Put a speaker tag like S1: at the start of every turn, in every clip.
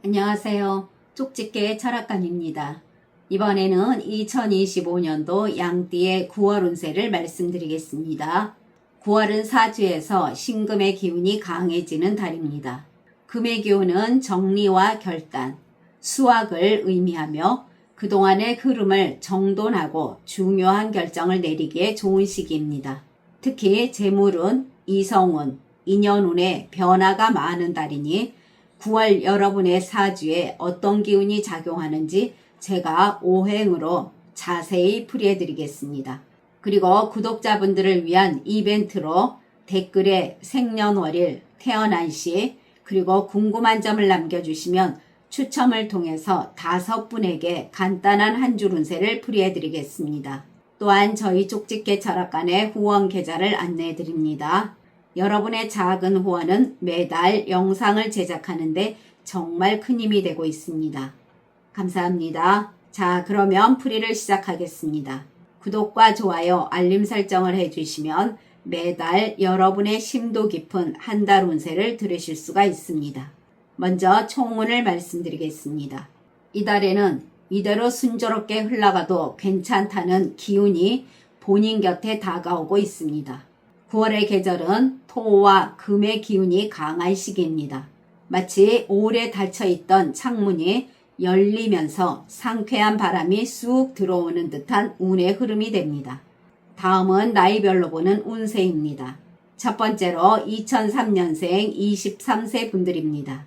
S1: 안녕하세요. 쪽집게 철학관입니다. 이번에는 2025년도 양띠의 9월 운세를 말씀드리겠습니다. 9월은 사주에서 신금의 기운이 강해지는 달입니다. 금의 기운은 정리와 결단, 수확을 의미하며 그동안의 흐름을 정돈하고 중요한 결정을 내리기에 좋은 시기입니다. 특히 재물운, 이성운, 인연운에 변화가 많은 달이니 9월 여러분의 사주에 어떤 기운이 작용하는지 제가 5행으로 자세히 풀이해드리겠습니다. 그리고 구독자분들을 위한 이벤트로 댓글에 생년월일, 태어난 시, 그리고 궁금한 점을 남겨주시면 추첨을 통해서 5분에게 간단한 한 줄 운세를 풀이해드리겠습니다. 또한 저희 쪽집게 철학관의 후원 계좌를 안내해드립니다. 여러분의 작은 후원은 매달 영상을 제작하는데 정말 큰 힘이 되고 있습니다. 감사합니다. 자, 그러면 풀이를 시작하겠습니다. 구독과 좋아요, 알림 설정을 해주시면 매달 여러분의 심도 깊은 한 달 운세를 들으실 수가 있습니다. 먼저 총운을 말씀드리겠습니다. 이달에는 이대로 순조롭게 흘러가도 괜찮다는 기운이 본인 곁에 다가오고 있습니다. 9월의 계절은 토와 금의 기운이 강한 시기입니다. 마치 오래 닫혀있던 창문이 열리면서 상쾌한 바람이 쑥 들어오는 듯한 운의 흐름이 됩니다. 다음은 나이별로 보는 운세입니다. 첫 번째로 2003년생 23세 분들입니다.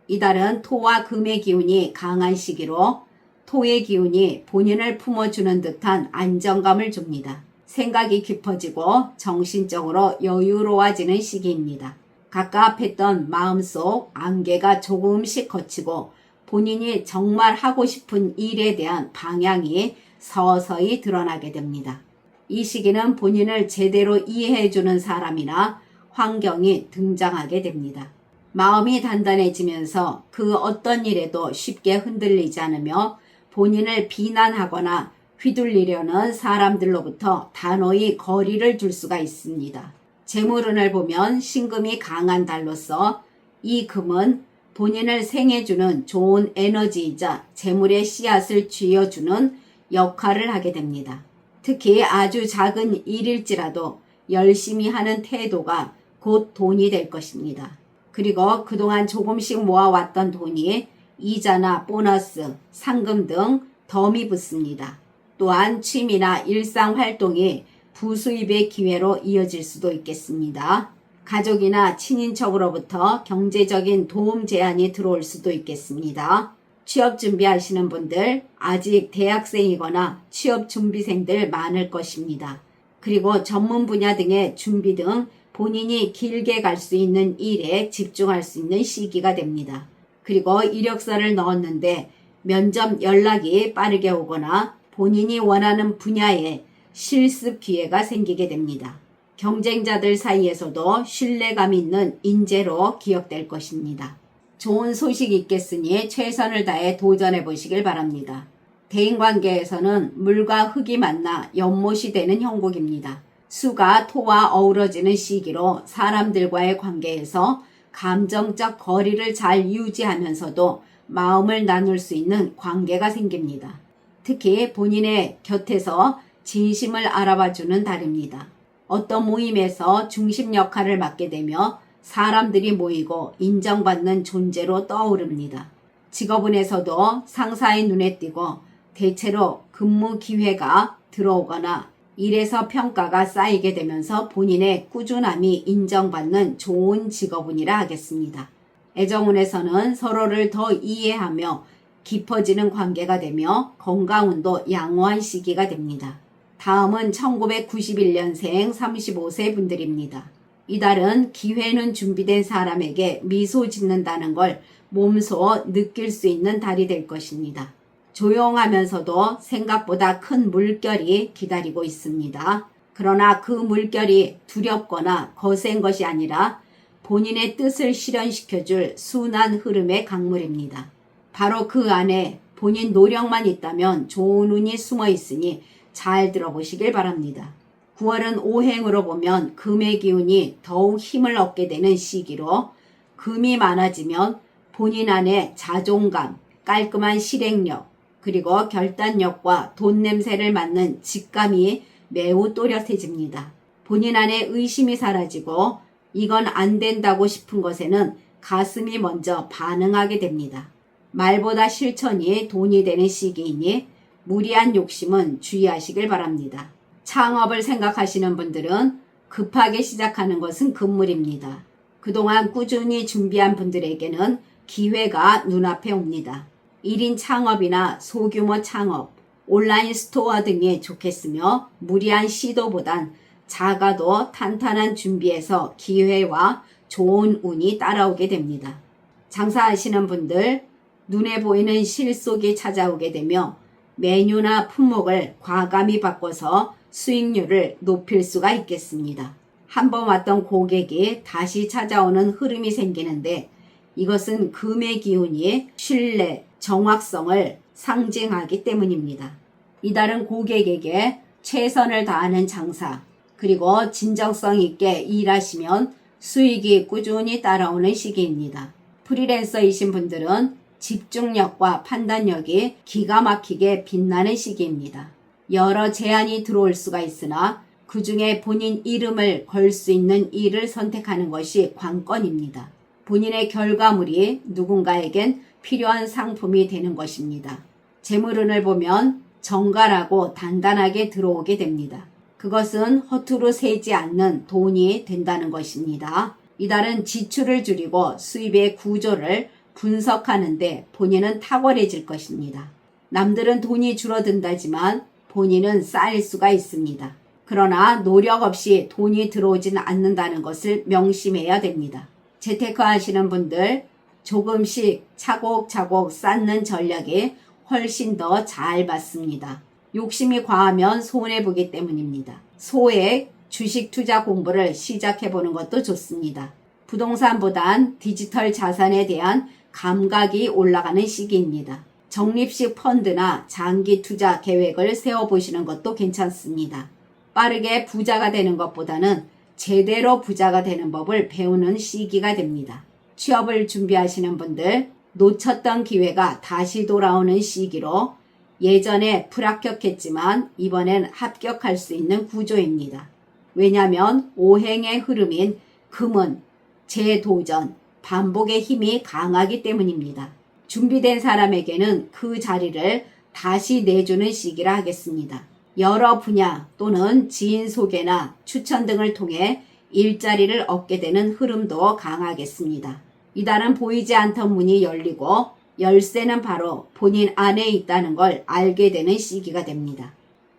S1: 이달은 토와 금의 기운이 강한 시기로 토의 기운이 본인을 품어주는 듯한 안정감을 줍니다. 생각이 깊어지고 정신적으로 여유로워지는 시기입니다. 갑갑했던 마음속 안개가 조금씩 걷히고 본인이 정말 하고 싶은 일에 대한 방향이 서서히 드러나게 됩니다. 이 시기는 본인을 제대로 이해해주는 사람이나 환경이 등장하게 됩니다. 마음이 단단해지면서 그 어떤 일에도 쉽게 흔들리지 않으며 본인을 비난하거나 휘둘리려는 사람들로부터 단호히 거리를 둘 수가 있습니다. 재물운을 보면 신금이 강한 달로서 이 금은 본인을 생해주는 좋은 에너지이자 재물의 씨앗을 쥐어주는 역할을 하게 됩니다. 특히 아주 작은 일일지라도 열심히 하는 태도가 곧 돈이 될 것입니다. 그리고 그동안 조금씩 모아왔던 돈이 이자나 보너스, 상금 등 덤이 붙습니다. 또한 취미나 일상활동이 부수입의 기회로 이어질 수도 있겠습니다. 가족이나 친인척으로부터 경제적인 도움 제안이 들어올 수도 있겠습니다. 취업 준비하시는 분들, 아직 대학생이거나 취업 준비생들 많을 것입니다. 그리고 전문 분야 등의 준비 등 본인이 길게 갈 수 있는 일에 집중할 수 있는 시기가 됩니다. 그리고 이력서를 넣었는데 면접 연락이 빠르게 오거나 본인이 원하는 분야에 실습 기회가 생기게 됩니다. 경쟁자들 사이에서도 신뢰감 있는 인재로 기억될 것입니다. 좋은 소식이 있겠으니 최선을 다해 도전해 보시길 바랍니다. 대인관계에서는 물과 흙이 만나 연못이 되는 형국입니다. 수가 토와 어우러지는 시기로 사람들과의 관계에서 감정적 거리를 잘 유지하면서도 마음을 나눌 수 있는 관계가 생깁니다. 특히 본인의 곁에서 진심을 알아봐주는 달입니다. 어떤 모임에서 중심 역할을 맡게 되며 사람들이 모이고 인정받는 존재로 떠오릅니다. 직업운에서도 상사의 눈에 띄고 대체로 근무 기회가 들어오거나 일에서 평가가 쌓이게 되면서 본인의 꾸준함이 인정받는 좋은 직업운이라 하겠습니다. 애정운에서는 서로를 더 이해하며 깊어지는 관계가 되며 건강운도 양호한 시기가 됩니다. 다음은 1991년생 35세 분들입니다. 이달은 기회는 준비된 사람에게 미소 짓는다는 걸 몸소 느낄 수 있는 달이 될 것입니다. 조용하면서도 생각보다 큰 물결이 기다리고 있습니다. 그러나 그 물결이 두렵거나 거센 것이 아니라 본인의 뜻을 실현시켜줄 순한 흐름의 강물입니다. 바로 그 안에 본인 노력만 있다면 좋은 운이 숨어 있으니 잘 들어보시길 바랍니다. 9월은 오행으로 보면 금의 기운이 더욱 힘을 얻게 되는 시기로 금이 많아지면 본인 안에 자존감, 깔끔한 실행력, 그리고 결단력과 돈 냄새를 맡는 직감이 매우 또렷해집니다. 본인 안에 의심이 사라지고 이건 안 된다고 싶은 것에는 가슴이 먼저 반응하게 됩니다. 말보다 실천이 돈이 되는 시기이니 무리한 욕심은 주의하시길 바랍니다. 창업을 생각하시는 분들은 급하게 시작하는 것은 금물입니다. 그동안 꾸준히 준비한 분들에게는 기회가 눈앞에 옵니다. 1인 창업이나 소규모 창업, 온라인 스토어 등이 좋겠으며 무리한 시도보단 작아도 탄탄한 준비에서 기회와 좋은 운이 따라오게 됩니다. 장사하시는 분들, 눈에 보이는 실속이 찾아오게 되며 메뉴나 품목을 과감히 바꿔서 수익률을 높일 수가 있겠습니다. 한번 왔던 고객이 다시 찾아오는 흐름이 생기는데 이것은 금의 기운이 신뢰, 정확성을 상징하기 때문입니다. 이달은 고객에게 최선을 다하는 장사, 그리고 진정성 있게 일하시면 수익이 꾸준히 따라오는 시기입니다. 프리랜서이신 분들은 집중력과 판단력이 기가 막히게 빛나는 시기입니다. 여러 제안이 들어올 수가 있으나 그 중에 본인 이름을 걸 수 있는 일을 선택하는 것이 관건입니다. 본인의 결과물이 누군가에겐 필요한 상품이 되는 것입니다. 재물운을 보면 정갈하고 단단하게 들어오게 됩니다. 그것은 허투루 새지 않는 돈이 된다는 것입니다. 이달은 지출을 줄이고 수입의 구조를 분석하는데 본인은 탁월해질 것입니다. 남들은 돈이 줄어든다지만 본인은 쌓일 수가 있습니다. 그러나 노력 없이 돈이 들어오지는 않는다는 것을 명심해야 됩니다. 재테크 하시는 분들 조금씩 차곡차곡 쌓는 전략이 훨씬 더 잘 맞습니다. 욕심이 과하면 손해보기 때문입니다. 소액 주식 투자 공부를 시작해보는 것도 좋습니다. 부동산보단 디지털 자산에 대한 감각이 올라가는 시기입니다. 적립식 펀드나 장기 투자 계획을 세워보시는 것도 괜찮습니다. 빠르게 부자가 되는 것보다는 제대로 부자가 되는 법을 배우는 시기가 됩니다. 취업을 준비하시는 분들, 놓쳤던 기회가 다시 돌아오는 시기로 예전에 불합격했지만 이번엔 합격할 수 있는 구조입니다. 왜냐하면 오행의 흐름인 금은 재도전, 반복의 힘이 강하기 때문입니다. 준비된 사람에게는 그 자리를 다시 내주는 시기라 하겠습니다. 여러 분야 또는 지인 소개나 추천 등을 통해 일자리를 얻게 되는 흐름도 강하겠습니다. 이달은 보이지 않던 문이 열리고 열쇠는 바로 본인 안에 있다는 걸 알게 되는 시기가 됩니다.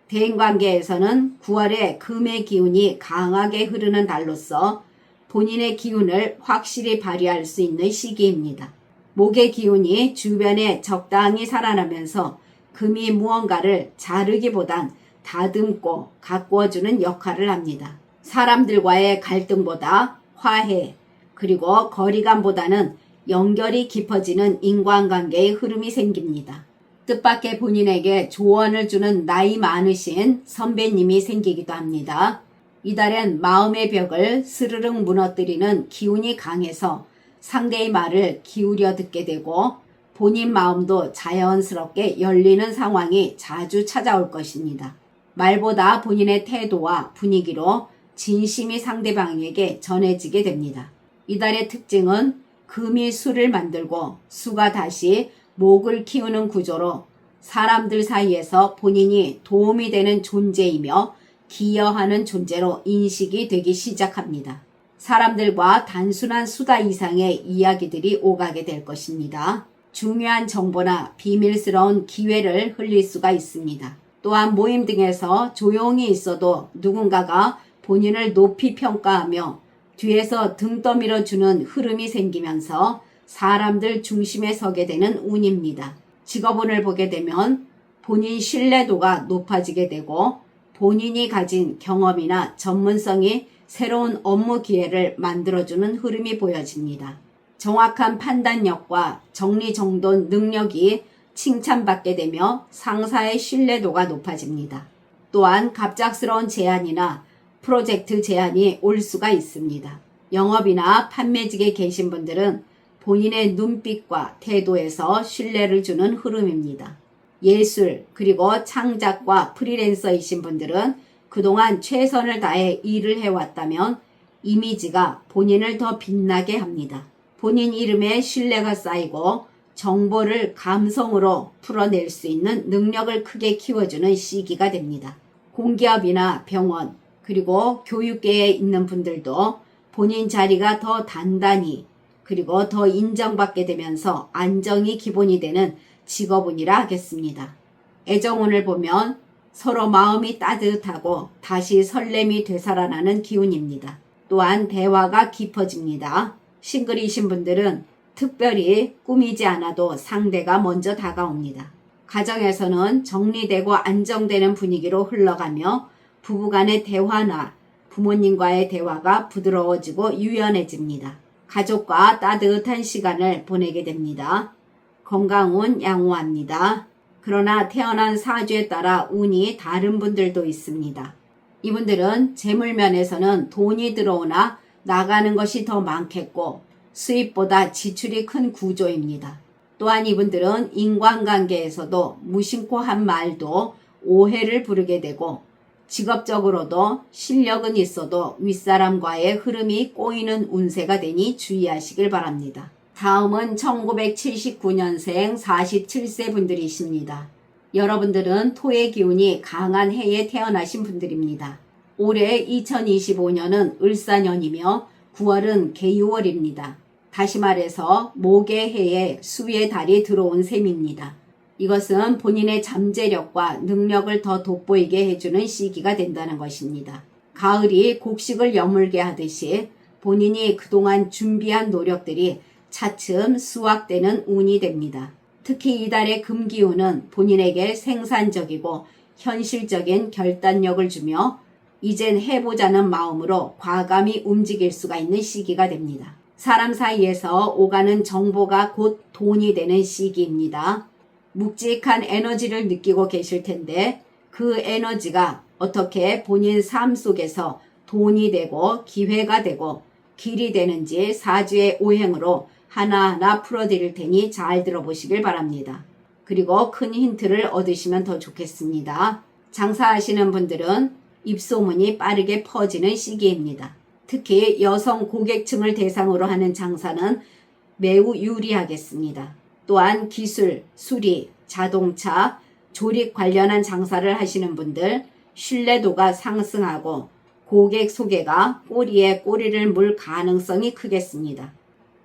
S1: 대인관계에서는 9월에 금의 기운이 강하게 흐르는 달로서 본인의 기운을 확실히 발휘할 수 있는 시기입니다. 목의 기운이 주변에 적당히 살아나면서 금이 무언가를 자르기보단 다듬고 가꾸어주는 역할을 합니다. 사람들과의 갈등보다 화해, 그리고 거리감보다는 연결이 깊어지는 인간관계의 흐름이 생깁니다. 뜻밖의 본인에게 조언을 주는 나이 많으신 선배님이 생기기도 합니다. 이달엔 마음의 벽을 스르륵 무너뜨리는 기운이 강해서 상대의 말을 기울여 듣게 되고 본인 마음도 자연스럽게 열리는 상황이 자주 찾아올 것입니다. 말보다 본인의 태도와 분위기로 진심이 상대방에게 전해지게 됩니다. 이달의 특징은 금이 수를 만들고 수가 다시 목을 키우는 구조로 사람들 사이에서 본인이 도움이 되는 존재이며 기여하는 존재로 인식이 되기 시작합니다. 사람들과 단순한 수다 이상의 이야기들이 오가게 될 것입니다. 중요한 정보나 비밀스러운 기회를 흘릴 수가 있습니다. 또한 모임 등에서 조용히 있어도 누군가가 본인을 높이 평가하며 뒤에서 등 떠밀어주는 흐름이 생기면서 사람들 중심에 서게 되는 운입니다. 직업운을 보게 되면 본인 신뢰도가 높아지게 되고 본인이 가진 경험이나 전문성이 새로운 업무 기회를 만들어주는 흐름이 보여집니다. 정확한 판단력과 정리정돈 능력이 칭찬받게 되며 상사의 신뢰도가 높아집니다. 또한 갑작스러운 제안이나 프로젝트 제안이 올 수가 있습니다. 영업이나 판매직에 계신 분들은 본인의 눈빛과 태도에서 신뢰를 주는 흐름입니다. 예술 그리고 창작과 프리랜서이신 분들은 그동안 최선을 다해 일을 해왔다면 이미지가 본인을 더 빛나게 합니다. 본인 이름에 신뢰가 쌓이고 정보를 감성으로 풀어낼 수 있는 능력을 크게 키워주는 시기가 됩니다. 공기업이나 병원 그리고 교육계에 있는 분들도 본인 자리가 더 단단히 그리고 더 인정받게 되면서 안정이 기본이 되는 직업운이라 하겠습니다. 애정운을 보면 서로 마음이 따뜻하고 다시 설렘이 되살아나는 기운입니다. 또한 대화가 깊어집니다. 싱글이신 분들은 특별히 꾸미지 않아도 상대가 먼저 다가옵니다. 가정에서는 정리되고 안정되는 분위기로 흘러가며 부부간의 대화나 부모님과의 대화가 부드러워지고 유연해집니다. 가족과 따뜻한 시간을 보내게 됩니다. 건강운 양호합니다. 그러나 태어난 사주에 따라 운이 다른 분들도 있습니다. 이분들은 재물면에서는 돈이 들어오나 나가는 것이 더 많겠고 수입보다 지출이 큰 구조입니다. 또한 이분들은 인간관계에서도 무심코 한 말도 오해를 부르게 되고 직업적으로도 실력은 있어도 윗사람과의 흐름이 꼬이는 운세가 되니 주의하시길 바랍니다. 다음은 1979년생 47세 분들이십니다. 여러분들은 토의 기운이 강한 해에 태어나신 분들입니다. 올해 2025년은 을사년이며 9월은 개유월입니다. 다시 말해서 목의 해에 수의 달이 들어온 셈입니다. 이것은 본인의 잠재력과 능력을 더 돋보이게 해주는 시기가 된다는 것입니다. 가을이 곡식을 여물게 하듯이 본인이 그동안 준비한 노력들이 차츰 수확되는 운이 됩니다. 특히 이달의 금기운은 본인에게 생산적이고 현실적인 결단력을 주며 이젠 해보자는 마음으로 과감히 움직일 수가 있는 시기가 됩니다. 사람 사이에서 오가는 정보가 곧 돈이 되는 시기입니다. 묵직한 에너지를 느끼고 계실 텐데 그 에너지가 어떻게 본인 삶 속에서 돈이 되고 기회가 되고 길이 되는지 사주의 오행으로 하나하나 풀어드릴 테니 잘 들어보시길 바랍니다. 그리고 큰 힌트를 얻으시면 더 좋겠습니다. 장사하시는 분들은 입소문이 빠르게 퍼지는 시기입니다. 특히 여성 고객층을 대상으로 하는 장사는 매우 유리하겠습니다. 또한 기술, 수리, 자동차, 조립 관련한 장사를 하시는 분들 신뢰도가 상승하고 고객 소개가 꼬리에 꼬리를 물 가능성이 크겠습니다.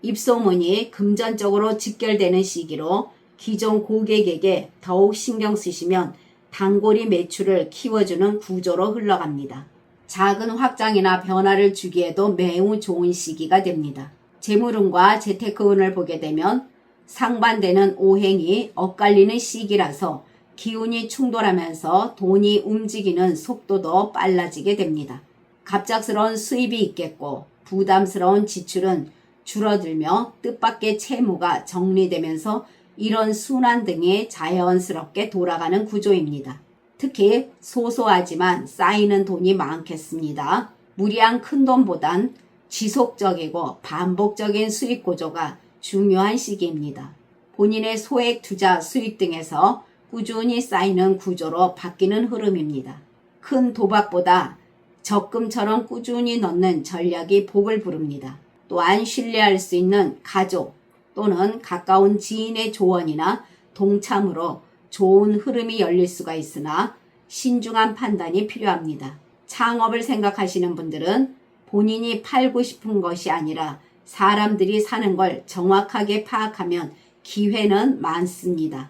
S1: 입소문이 금전적으로 직결되는 시기로 기존 고객에게 더욱 신경 쓰시면 단골이 매출을 키워주는 구조로 흘러갑니다. 작은 확장이나 변화를 주기에도 매우 좋은 시기가 됩니다. 재물운과 재테크운을 보게 되면 상반되는 오행이 엇갈리는 시기라서 기운이 충돌하면서 돈이 움직이는 속도도 빨라지게 됩니다. 갑작스러운 수입이 있겠고 부담스러운 지출은 줄어들며 뜻밖의 채무가 정리되면서 이런 순환 등이 자연스럽게 돌아가는 구조입니다. 특히 소소하지만 쌓이는 돈이 많겠습니다. 무리한 큰 돈보단 지속적이고 반복적인 수익 구조가 중요한 시기입니다. 본인의 소액 투자 수익 등에서 꾸준히 쌓이는 구조로 바뀌는 흐름입니다. 큰 도박보다 적금처럼 꾸준히 넣는 전략이 복을 부릅니다. 또한 신뢰할 수 있는 가족 또는 가까운 지인의 조언이나 동참으로 좋은 흐름이 열릴 수가 있으나 신중한 판단이 필요합니다. 창업을 생각하시는 분들은 본인이 팔고 싶은 것이 아니라 사람들이 사는 걸 정확하게 파악하면 기회는 많습니다.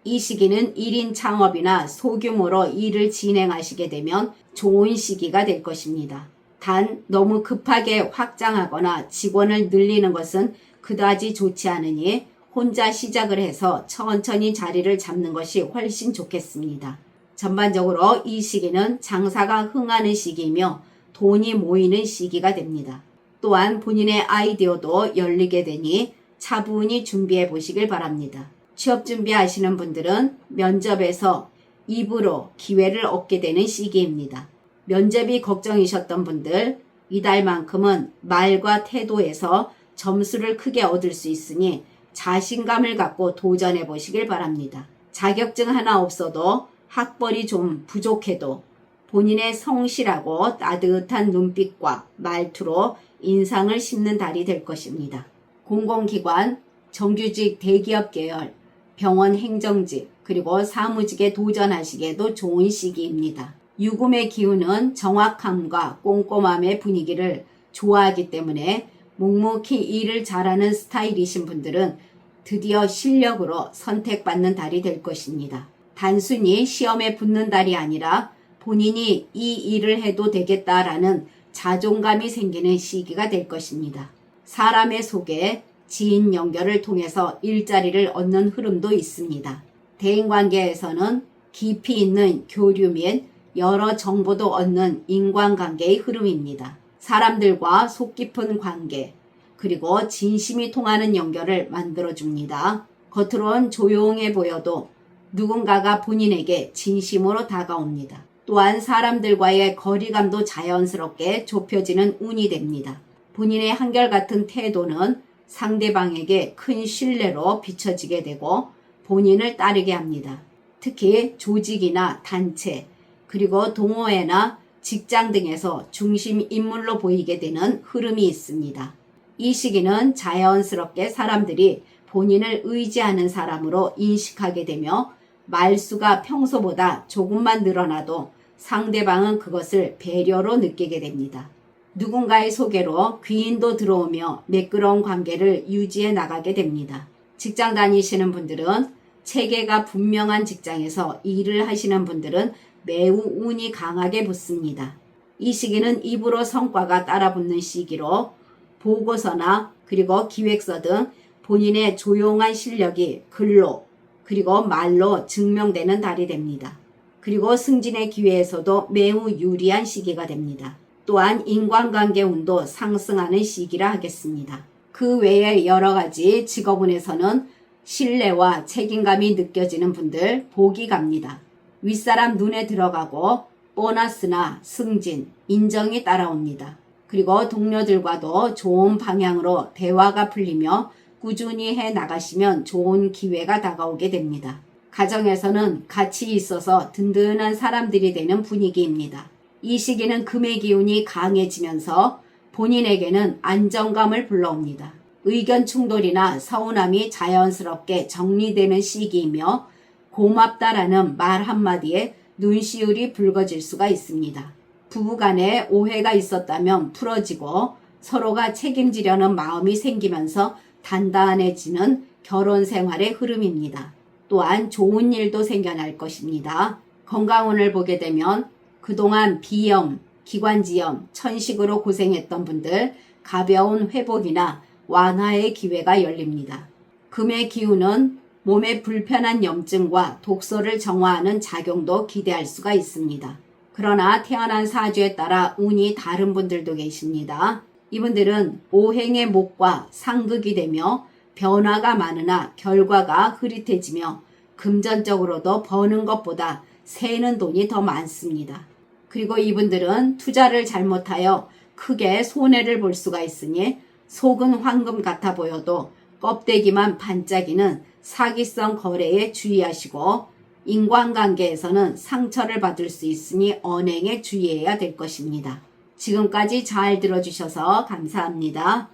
S1: 이 시기는 1인 창업이나 소규모로 일을 진행하시게 되면 좋은 시기가 될 것입니다. 단 너무 급하게 확장하거나 직원을 늘리는 것은 그다지 좋지 않으니 혼자 시작을 해서 천천히 자리를 잡는 것이 훨씬 좋겠습니다. 전반적으로 이 시기는 장사가 흥하는 시기이며 돈이 모이는 시기가 됩니다. 또한 본인의 아이디어도 열리게 되니 차분히 준비해 보시길 바랍니다. 취업 준비하시는 분들은 면접에서 입으로 기회를 얻게 되는 시기입니다. 면접이 걱정이셨던 분들, 이달만큼은 말과 태도에서 점수를 크게 얻을 수 있으니 자신감을 갖고 도전해 보시길 바랍니다. 자격증 하나 없어도 학벌이 좀 부족해도 본인의 성실하고 따뜻한 눈빛과 말투로 인상을 심는 달이 될 것입니다. 공공기관, 정규직 대기업 계열, 병원 행정직, 그리고 사무직에 도전하시기에도 좋은 시기입니다. 유금의 기운은 정확함과 꼼꼼함의 분위기를 좋아하기 때문에 묵묵히 일을 잘하는 스타일이신 분들은 드디어 실력으로 선택받는 달이 될 것입니다. 단순히 시험에 붙는 달이 아니라 본인이 이 일을 해도 되겠다라는 자존감이 생기는 시기가 될 것입니다. 사람의 속에 지인 연결을 통해서 일자리를 얻는 흐름도 있습니다. 대인관계에서는 깊이 있는 교류 및 여러 정보도 얻는 인간관계의 흐름입니다. 사람들과 속 깊은 관계, 그리고 진심이 통하는 연결을 만들어줍니다. 겉으론 조용해 보여도 누군가가 본인에게 진심으로 다가옵니다. 또한 사람들과의 거리감도 자연스럽게 좁혀지는 운이 됩니다. 본인의 한결같은 태도는 상대방에게 큰 신뢰로 비춰지게 되고 본인을 따르게 합니다. 특히 조직이나 단체, 그리고 동호회나 직장 등에서 중심 인물로 보이게 되는 흐름이 있습니다. 이 시기는 자연스럽게 사람들이 본인을 의지하는 사람으로 인식하게 되며 말수가 평소보다 조금만 늘어나도 상대방은 그것을 배려로 느끼게 됩니다. 누군가의 소개로 귀인도 들어오며 매끄러운 관계를 유지해 나가게 됩니다. 직장 다니시는 분들은 체계가 분명한 직장에서 일을 하시는 분들은 매우 운이 강하게 붙습니다. 이 시기는 입으로 성과가 따라붙는 시기로 보고서나 그리고 기획서 등 본인의 조용한 실력이 글로 그리고 말로 증명되는 달이 됩니다. 그리고 승진의 기회에서도 매우 유리한 시기가 됩니다. 또한 인간관계 운도 상승하는 시기라 하겠습니다. 그 외에 여러 가지 직업운에서는 신뢰와 책임감이 느껴지는 분들 복이 갑니다. 윗사람 눈에 들어가고 보너스나 승진, 인정이 따라옵니다. 그리고 동료들과도 좋은 방향으로 대화가 풀리며 꾸준히 해 나가시면 좋은 기회가 다가오게 됩니다. 가정에서는 같이 있어서 든든한 사람들이 되는 분위기입니다. 이 시기는 금의 기운이 강해지면서 본인에게는 안정감을 불러옵니다. 의견 충돌이나 서운함이 자연스럽게 정리되는 시기이며 고맙다라는 말 한마디에 눈시울이 붉어질 수가 있습니다. 부부간에 오해가 있었다면 풀어지고 서로가 책임지려는 마음이 생기면서 단단해지는 결혼 생활의 흐름입니다. 또한 좋은 일도 생겨날 것입니다. 건강운을 보게 되면 그동안 비염, 기관지염, 천식으로 고생했던 분들 가벼운 회복이나 완화의 기회가 열립니다. 금의 기운은 몸에 불편한 염증과 독소를 정화하는 작용도 기대할 수가 있습니다. 그러나 태어난 사주에 따라 운이 다른 분들도 계십니다. 이분들은 오행의 목과 상극이 되며 변화가 많으나 결과가 흐릿해지며 금전적으로도 버는 것보다 새는 돈이 더 많습니다. 그리고 이분들은 투자를 잘못하여 크게 손해를 볼 수가 있으니 속은 황금 같아 보여도 껍데기만 반짝이는 사기성 거래에 주의하시고 인간관계에서는 상처를 받을 수 있으니 언행에 주의해야 될 것입니다. 지금까지 잘 들어주셔서 감사합니다.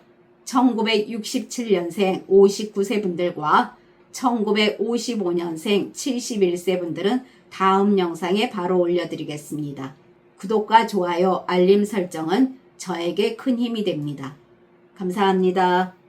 S1: 1967년생 59세 분들과 1955년생 71세 분들은 다음 영상에 바로 올려드리겠습니다. 구독과 좋아요, 알림 설정은 저에게 큰 힘이 됩니다. 감사합니다.